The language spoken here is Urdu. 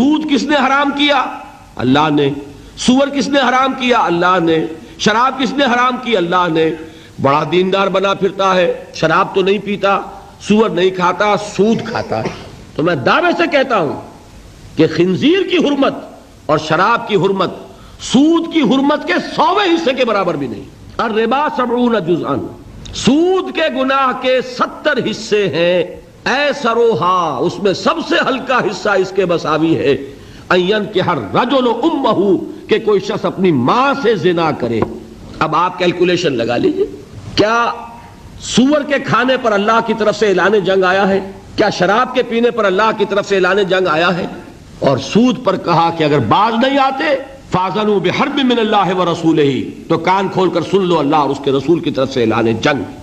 سود کس نے حرام کیا؟ اللہ نے۔ سور کس نے حرام کیا؟ اللہ نے۔ شراب کس نے حرام کی؟ اللہ نے۔ بڑا دیندار بنا پھرتا ہے، شراب تو نہیں پیتا، سور نہیں کھاتا، سود کھاتا ہے۔ تو میں دعوے سے کہتا ہوں کہ خنزیر کی حرمت اور شراب کی حرمت سود کی حرمت کے 100ویں حصے کے برابر بھی نہیں۔ الربا 70 جزءا، سود کے گناہ کے 70 حصے ہیں۔ ایسروہا، اس میں سب سے ہلکا حصہ اس کے مساوی ہے، ان ينكح الرجل امہ، کہ کوئی شخص اپنی ماں سے زنا کرے۔ اب آپ کیلکولیشن لگا لیجئے، کیا سور کے کھانے پر اللہ کی طرف سے اعلان جنگ آیا ہے؟ کیا شراب کے پینے پر اللہ کی طرف سے اعلان جنگ آیا ہے؟ اور سود پر کہا کہ اگر باز نہیں آتے فاذنوا بحرب من اللہ ورسولہ، تو کان کھول کر سن لو اللہ اور اس کے رسول کی طرف سے اعلان جنگ۔